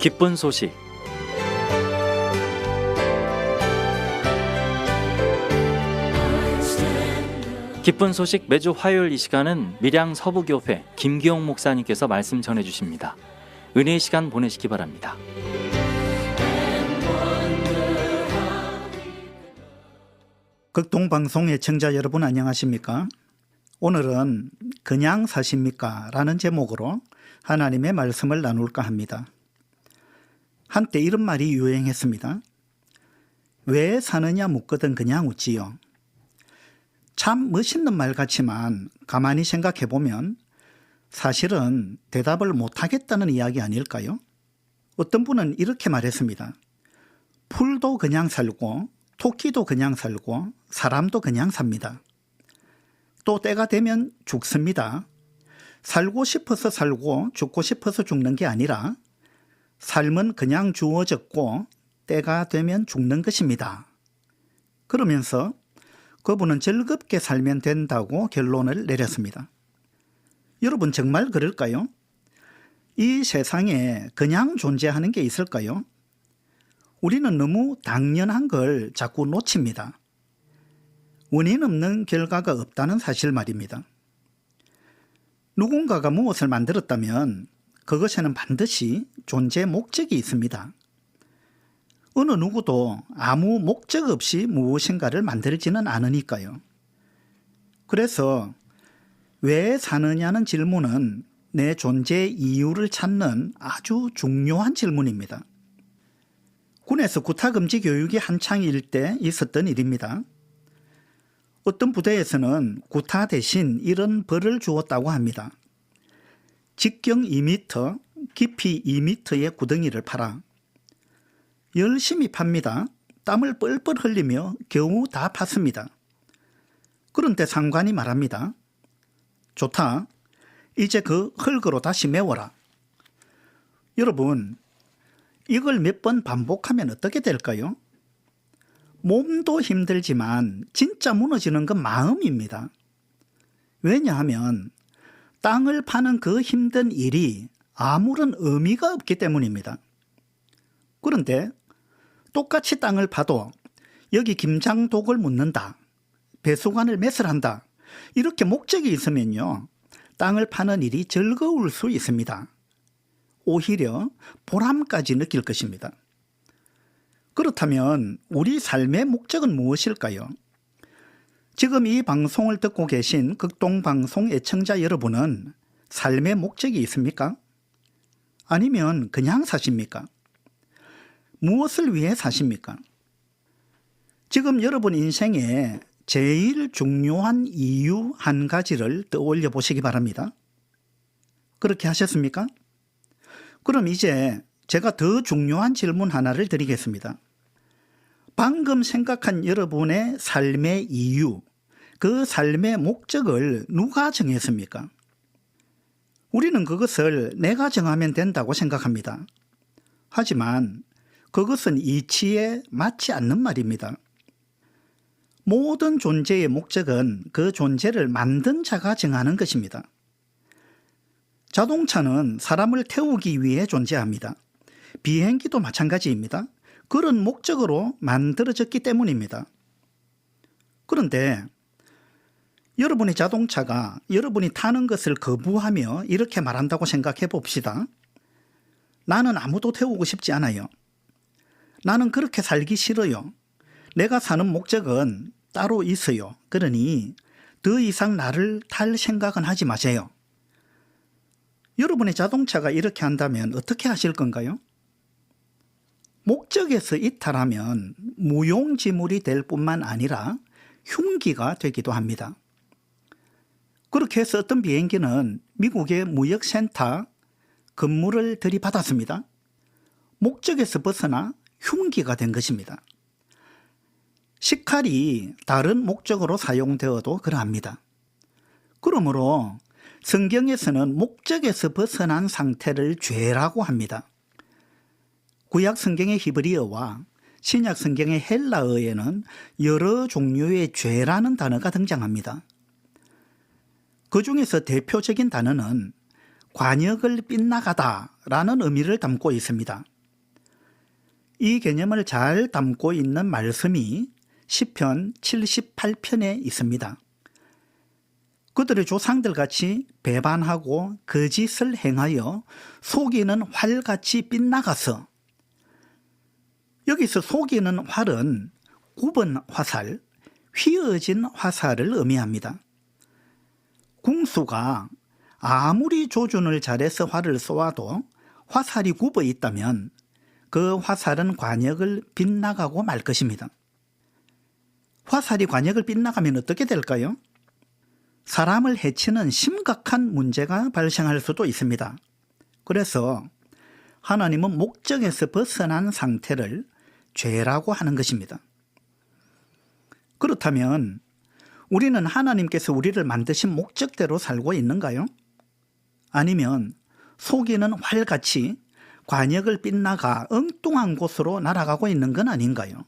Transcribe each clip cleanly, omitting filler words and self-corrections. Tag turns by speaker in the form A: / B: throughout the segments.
A: 기쁜 소식. 기쁜 소식 매주 화요일 이 시간은 밀양 서부교회 김기용 목사님께서 말씀 전해주십니다. 은혜의 시간 보내시기 바랍니다.
B: 극동방송 애청자 여러분 안녕하십니까? 오늘은 그냥 사십니까? 라는 제목으로 하나님의 말씀을 나눌까 합니다. 한때 이런 말이 유행했습니다. 왜 사느냐 묻거든 그냥 웃지요. 참 멋있는 말 같지만 가만히 생각해보면 사실은 대답을 못하겠다는 이야기 아닐까요? 어떤 분은 이렇게 말했습니다. 풀도 그냥 살고 토끼도 그냥 살고 사람도 그냥 삽니다. 또 때가 되면 죽습니다. 살고 싶어서 살고 죽고 싶어서 죽는 게 아니라 삶은 그냥 주어졌고 때가 되면 죽는 것입니다. 그러면서 그분은 즐겁게 살면 된다고 결론을 내렸습니다. 여러분 정말 그럴까요? 이 세상에 그냥 존재하는 게 있을까요? 우리는 너무 당연한 걸 자꾸 놓칩니다. 원인 없는 결과가 없다는 사실 말입니다. 누군가가 무엇을 만들었다면 그것에는 반드시 존재 목적이 있습니다. 어느 누구도 아무 목적 없이 무엇인가를 만들지는 않으니까요. 그래서 왜 사느냐는 질문은 내 존재 이유를 찾는 아주 중요한 질문입니다. 군에서 구타금지 교육이 한창일 때 있었던 일입니다. 어떤 부대에서는 구타 대신 이런 벌을 주었다고 합니다. 직경 2m, 깊이 2m의 구덩이를 파라. 열심히 팝니다. 땀을 뻘뻘 흘리며 겨우 다 팠습니다. 그런데 상관이 말합니다. 좋다. 이제 그 흙으로 다시 메워라. 여러분, 이걸 몇 번 반복하면 어떻게 될까요? 몸도 힘들지만 진짜 무너지는 건 마음입니다. 왜냐하면 땅을 파는 그 힘든 일이 아무런 의미가 없기 때문입니다. 그런데 똑같이 땅을 파도 여기 김장독을 묻는다, 배수관을 매설한다, 이렇게 목적이 있으면요, 땅을 파는 일이 즐거울 수 있습니다. 오히려 보람까지 느낄 것입니다. 그렇다면 우리 삶의 목적은 무엇일까요? 지금 이 방송을 듣고 계신 극동방송 애청자 여러분은 삶의 목적이 있습니까? 아니면 그냥 사십니까? 무엇을 위해 사십니까? 지금 여러분 인생에 제일 중요한 이유 한 가지를 떠올려 보시기 바랍니다. 그렇게 하셨습니까? 그럼 이제 제가 더 중요한 질문 하나를 드리겠습니다. 방금 생각한 여러분의 삶의 이유, 그 삶의 목적을 누가 정했습니까? 우리는 그것을 내가 정하면 된다고 생각합니다. 하지만 그것은 이치에 맞지 않는 말입니다. 모든 존재의 목적은 그 존재를 만든 자가 정하는 것입니다. 자동차는 사람을 태우기 위해 존재합니다. 비행기도 마찬가지입니다. 그런 목적으로 만들어졌기 때문입니다. 그런데 여러분의 자동차가 여러분이 타는 것을 거부하며 이렇게 말한다고 생각해 봅시다. 나는 아무도 태우고 싶지 않아요. 나는 그렇게 살기 싫어요. 내가 사는 목적은 따로 있어요. 그러니 더 이상 나를 탈 생각은 하지 마세요. 여러분의 자동차가 이렇게 한다면 어떻게 하실 건가요? 목적에서 이탈하면 무용지물이 될 뿐만 아니라 흉기가 되기도 합니다. 그렇게 해서 어떤 비행기는 미국의 무역센터 건물을 들이받았습니다. 목적에서 벗어나 흉기가 된 것입니다. 식칼이 다른 목적으로 사용되어도 그러합니다. 그러므로 성경에서는 목적에서 벗어난 상태를 죄라고 합니다. 구약 성경의 히브리어와 신약 성경의 헬라어에는 여러 종류의 죄라는 단어가 등장합니다. 그 중에서 대표적인 단어는 관역을 빗나가다 라는 의미를 담고 있습니다. 이 개념을 잘 담고 있는 말씀이 시편 78편에 있습니다. 그들의 조상들 같이 배반하고 거짓을 행하여 속이는 활같이 빗나가서, 여기서 속이는 활은 굽은 화살, 휘어진 화살을 의미합니다. 궁수가 아무리 조준을 잘해서 활을 쏘아도 화살이 굽어 있다면 그 화살은 관역을 빗나가고 말 것입니다. 화살이 관역을 빗나가면 어떻게 될까요? 사람을 해치는 심각한 문제가 발생할 수도 있습니다. 그래서 하나님은 목적에서 벗어난 상태를 죄라고 하는 것입니다. 그렇다면 우리는 하나님께서 우리를 만드신 목적대로 살고 있는가요? 아니면 속이는 활같이 관역을 빗나가 엉뚱한 곳으로 날아가고 있는 건 아닌가요?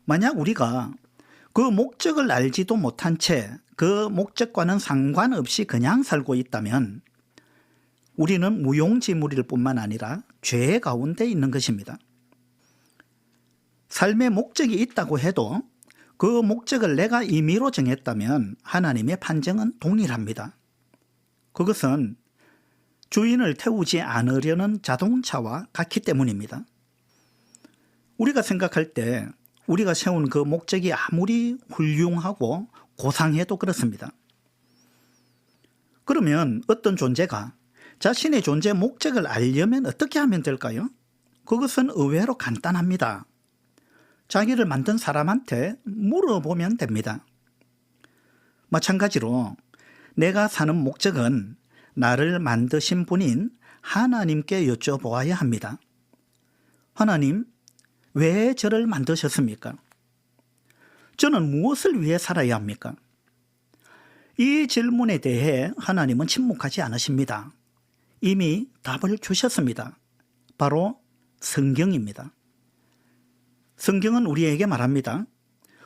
B: 만약 우리가 그 목적을 알지도 못한 채 그 목적과는 상관없이 그냥 살고 있다면 우리는 무용지물일 뿐만 아니라 죄 가운데 있는 것입니다. 삶의 목적이 있다고 해도 그 목적을 내가 임의로 정했다면 하나님의 판정은 동일합니다. 그것은 주인을 태우지 않으려는 자동차와 같기 때문입니다. 우리가 생각할 때 우리가 세운 그 목적이 아무리 훌륭하고 고상해도 그렇습니다. 그러면 어떤 존재가 자신의 존재 목적을 알려면 어떻게 하면 될까요? 그것은 의외로 간단합니다. 자기를 만든 사람한테 물어보면 됩니다. 마찬가지로 내가 사는 목적은 나를 만드신 분인 하나님께 여쭤보아야 합니다. 하나님, 왜 저를 만드셨습니까? 저는 무엇을 위해 살아야 합니까? 이 질문에 대해 하나님은 침묵하지 않으십니다. 이미 답을 주셨습니다. 바로 성경입니다. 성경은 우리에게 말합니다.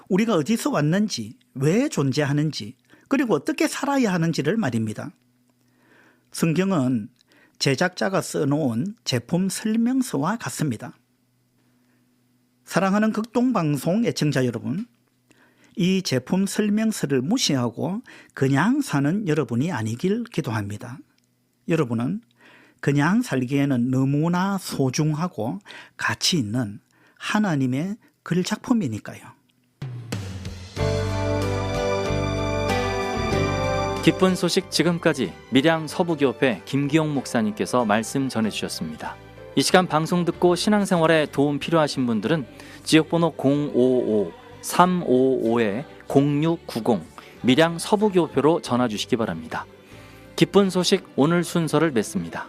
B: 우리가 어디서 왔는지, 왜 존재하는지, 그리고 어떻게 살아야 하는지를 말입니다. 성경은 제작자가 써놓은 제품 설명서와 같습니다. 사랑하는 극동방송 애청자 여러분, 이 제품 설명서를 무시하고 그냥 사는 여러분이 아니길 기도합니다. 여러분은 그냥 살기에는 너무나 소중하고 가치 있는 하나님의 글작품이니까요.
A: 기쁜 소식 지금까지 밀양 서부교회 김기용 목사님께서 말씀 전해주셨습니다. 이 시간 방송 듣고 신앙생활에 도움 필요하신 분들은 지역번호 055-355-0690 밀양 서부교회로 전화 주시기 바랍니다. 기쁜 소식 오늘 순서를 맺습니다.